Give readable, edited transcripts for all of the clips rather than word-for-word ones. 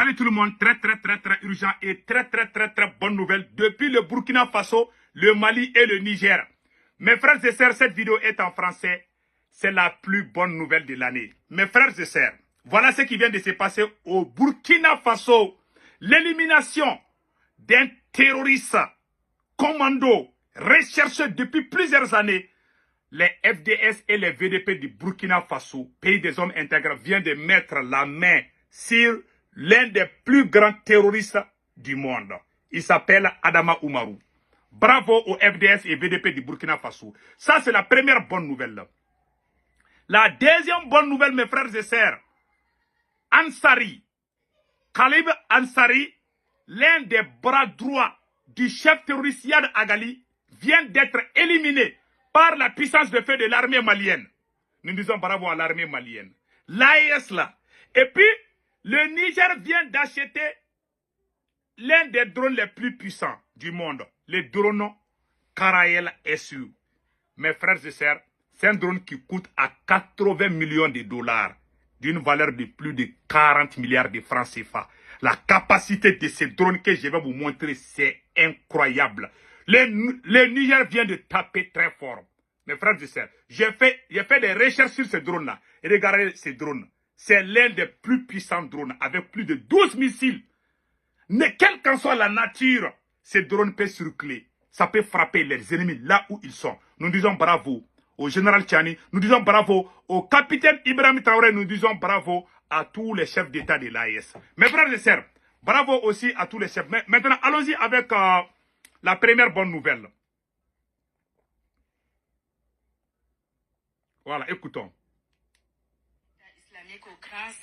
Salut tout le monde, très urgent et très bonne nouvelle. Depuis le Burkina Faso, le Mali et le Niger. Mes frères et sœurs, cette vidéo est en français. C'est la plus bonne nouvelle de l'année. Mes frères et sœurs, voilà ce qui vient de se passer au Burkina Faso. L'élimination d'un terroriste commando recherché depuis plusieurs années. Les FDS et les VDP du Burkina Faso, pays des hommes intègres, viennent de mettre la main sur l'un des plus grands terroristes du monde. Il s'appelle Adama Oumarou. Bravo aux FDS et VDP du Burkina Faso. Ça, c'est la première bonne nouvelle. La deuxième bonne nouvelle, mes frères et sœurs, Ansari, Khalib Ansari, l'un des bras droits du chef terroriste Yad Agali, vient d'être éliminé par la puissance de feu de l'armée malienne. Nous disons bravo à l'armée malienne. L'AES là. Et puis, le Niger vient d'acheter l'un des drones les plus puissants du monde. Le drone Karael SU. Mes frères et sœurs, c'est un drone qui coûte à 80 millions de dollars, d'une valeur de plus de 40 milliards de francs CFA. La capacité de ces drones que je vais vous montrer, c'est incroyable. Le Niger vient de taper très fort. Mes frères et sœurs, j'ai fait des recherches sur ces drones-là. Regardez ces drones. C'est l'un des plus puissants drones, avec plus de 12 missiles. Mais quelle qu'en soit la nature, ces drones peuvent circuler. Ça peut frapper les ennemis là où ils sont. Nous disons bravo au général Tchani. Nous disons bravo au capitaine Ibrahim Traoré. Nous disons bravo à tous les chefs d'État de l'AES. Mes frères et sœurs, bravo aussi à tous les chefs. Mais maintenant, allons-y avec la première bonne nouvelle. Voilà, écoutons.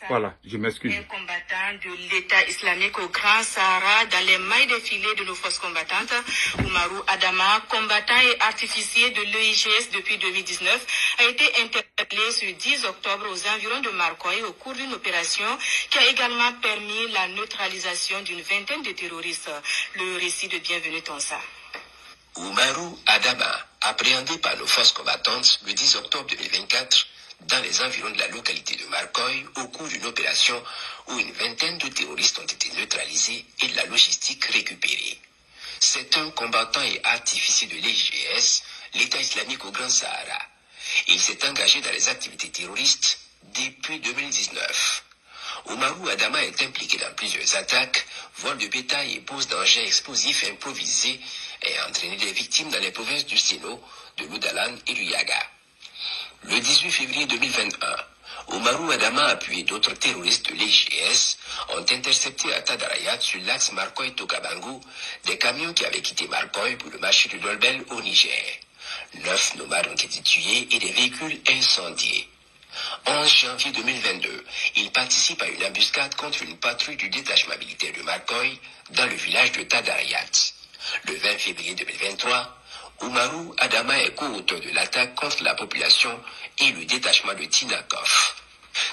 Voilà, je m'excuse. Un combattant de l'État islamique au Grand Sahara dans les mailles défilées de nos forces combattantes, Oumarou Adama, combattant et artificier de l'EIGS depuis 2019, a été interpellé ce 10 octobre aux environs de Marcoy au cours d'une opération qui a également permis la neutralisation d'une vingtaine de terroristes. Le récit de Bienvenue Tonsa. Oumarou Adama, appréhendé par nos forces combattantes le 10 octobre 2024, dans les environs de la localité de Marcoy, au cours d'une opération où une vingtaine de terroristes ont été neutralisés et de la logistique récupérée. C'est un combattant et artificier de l'EIGS, l'État islamique au Grand Sahara. Il s'est engagé dans les activités terroristes depuis 2019. Oumarou Adama est impliqué dans plusieurs attaques, vol de bétail et pose d'engins explosifs improvisés et a entraîné des victimes dans les provinces du Séno, de l'Oudalan et du Yaga. Le 18 février 2021, Oumarou Adama, appuyé d'autres terroristes de l'EIGS, ont intercepté à Tadarayat, sur l'axe Marcoy-Tokabangu, des camions qui avaient quitté Marcoy pour le marché de Dolbel au Niger. 9 nomades ont été tués et des véhicules incendiés. 11 janvier 2022, il participe à une embuscade contre une patrouille du détachement militaire de Marcoy dans le village de Tadarayat. Le 20 février 2023, Oumarou Adama est co-auteur de l'attaque contre la population et le détachement de Tinakov.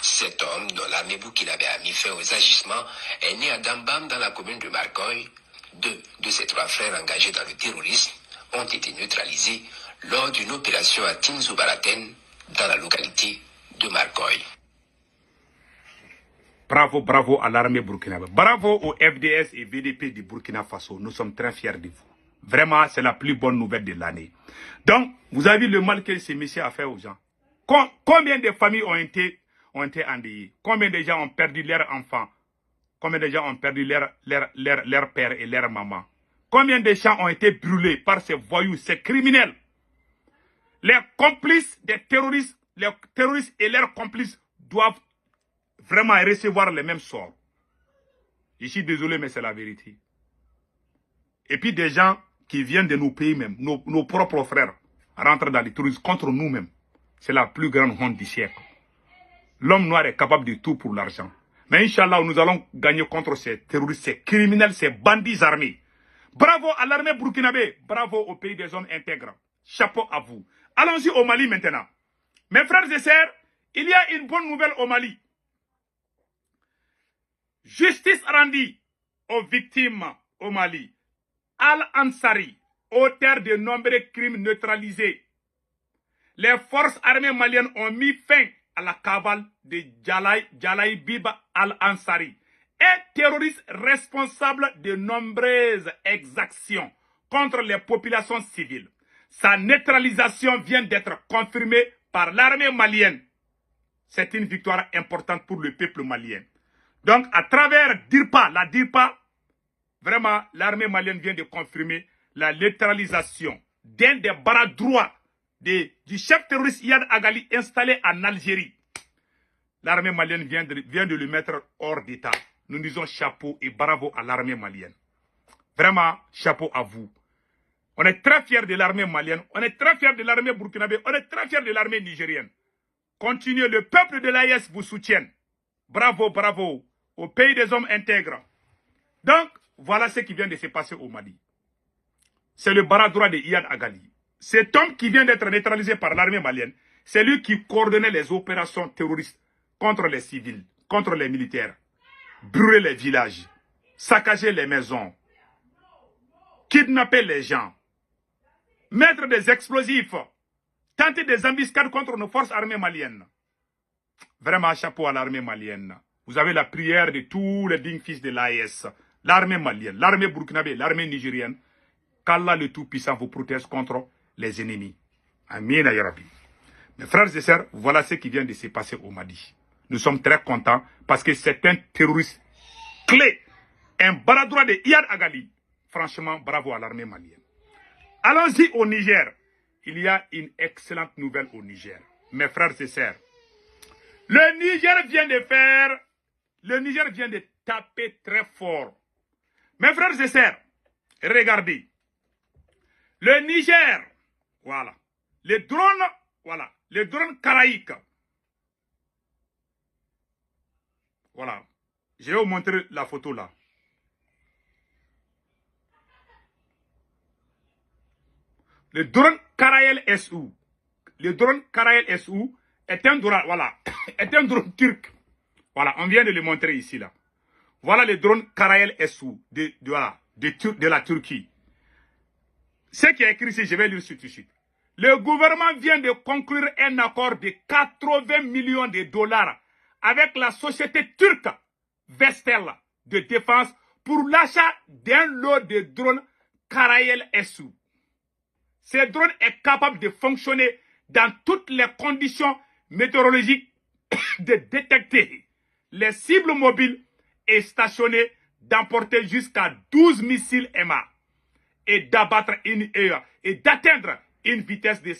Cet homme, dont l'armée burkinabé a mis fin aux agissements, est né à Dambam dans la commune de Marcoy. 2 de ses 3 frères engagés dans le terrorisme ont été neutralisés lors d'une opération à Tinzou-Baraten, dans la localité de Marcoy. Bravo à l'armée burkinabé. Bravo aux FDS et VDP du Burkina Faso. Nous sommes très fiers de vous. Vraiment, c'est la plus bonne nouvelle de l'année. Donc, vous avez vu le mal que ces messieurs a fait aux gens. Combien de familles ont été endeuillées? Combien de gens ont perdu leurs enfants? Combien de gens ont perdu leur père et leur maman? Combien de gens ont été brûlés par ces voyous, ces criminels? Les complices des terroristes, les terroristes et leurs complices doivent vraiment recevoir le même sort. Je suis désolé, mais c'est la vérité. Et puis des gens qui viennent de nos pays même, nos propres frères, rentrent dans les terroristes contre nous-mêmes. C'est la plus grande honte du siècle. L'homme noir est capable de tout pour l'argent. Mais Inch'Allah, nous allons gagner contre ces terroristes, ces criminels, ces bandits armés. Bravo à l'armée burkinabé. Bravo au pays des hommes intègres. Chapeau à vous. Allons-y au Mali maintenant. Mes frères et sœurs, il y a une bonne nouvelle au Mali. Justice rendue aux victimes au Mali. Al-Ansari, auteur de nombreux crimes neutralisés. Les forces armées maliennes ont mis fin à la cavale de Djalaï Biba Al-Ansari, un terroriste responsable de nombreuses exactions contre les populations civiles. Sa neutralisation vient d'être confirmée par l'armée malienne. C'est une victoire importante pour le peuple malien. Donc, à travers DIRPA, la DIRPA, vraiment, l'armée malienne vient de confirmer la neutralisation d'un des bras droits du chef terroriste Iyad Agali installé en Algérie. L'armée malienne vient de le mettre hors d'état. Nous disons chapeau et bravo à l'armée malienne. Vraiment, chapeau à vous. On est très fiers de l'armée malienne, on est très fiers de l'armée burkinabé, on est très fiers de l'armée nigérienne. Continuez, le peuple de l'AES vous soutient. Bravo, bravo, au pays des hommes intègres. Donc, voilà ce qui vient de se passer au Mali. C'est le bras droit de Iyad Agali. Cet homme qui vient d'être neutralisé par l'armée malienne, c'est lui qui coordonnait les opérations terroristes contre les civils, contre les militaires. Brûler les villages, saccager les maisons, kidnapper les gens, mettre des explosifs, tenter des embuscades contre nos forces armées maliennes. Vraiment, chapeau à l'armée malienne. Vous avez la prière de tous les dignes fils de l'AES, l'armée malienne, l'armée burkinabé, l'armée nigérienne. Qu'Allah le Tout-Puissant vous protège contre les ennemis. Amin ya Rabbi. Mes frères et sœurs, voilà ce qui vient de se passer au Mali. Nous sommes très contents parce que c'est un terroriste clé, un bras droit de Iyad Agali. Franchement, bravo à l'armée malienne. Allons-y au Niger. Il y a une excellente nouvelle au Niger. Mes frères et sœurs, le Niger vient de taper très fort. Mes frères et sœurs, regardez. Le Niger, voilà. Les drones caraïques. Voilà. Je vais vous montrer la photo là. Le drone Karael SU. Le drone Karael SU est un drone, voilà, est un drone turc. Voilà, on vient de le montrer ici là. Voilà le drone Karael SU de la Turquie. Ce qui est écrit ici, je vais lire tout de suite. Le gouvernement vient de conclure un accord de 80 millions de dollars avec la société turque Vestel de défense pour l'achat d'un lot de drones Karael SU. Ce drone est capable de fonctionner dans toutes les conditions météorologiques, de détecter les cibles mobiles et stationnées, d'emporter jusqu'à 12 missiles EMA et d'abattre et d'atteindre une vitesse de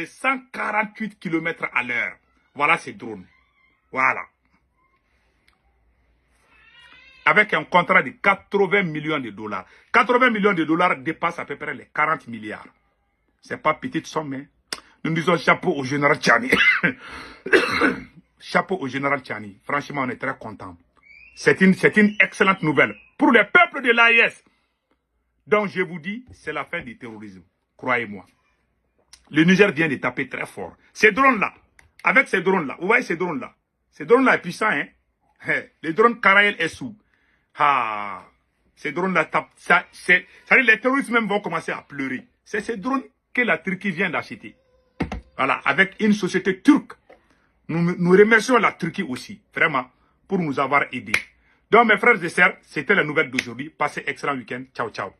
148 km à l'heure. Voilà ces drones. Voilà. Avec un contrat de 80 millions de dollars. 80 millions de dollars dépassent à peu près les 40 milliards. C'est pas petite somme, hein. Nous disons chapeau au général Tchani. Chapeau au général Tchani. Franchement, on est très contents. C'est une excellente nouvelle pour le peuple de l'AES. Donc, je vous dis, c'est la fin du terrorisme. Croyez-moi. Le Niger vient de taper très fort. Ces drones-là, avec ces drones-là, vous voyez ces drones-là. Ces drones-là sont puissants, hein. Les drones Karael SU. Ah, ces drones-là tapent. Les terroristes même vont commencer à pleurer. C'est ces drones que la Turquie vient d'acheter. Voilà, avec une société turque. Nous remercions la Turquie aussi, vraiment, pour nous avoir aidés. Donc, mes frères et sœurs, c'était la nouvelle d'aujourd'hui. Passez excellent week-end. Ciao, ciao.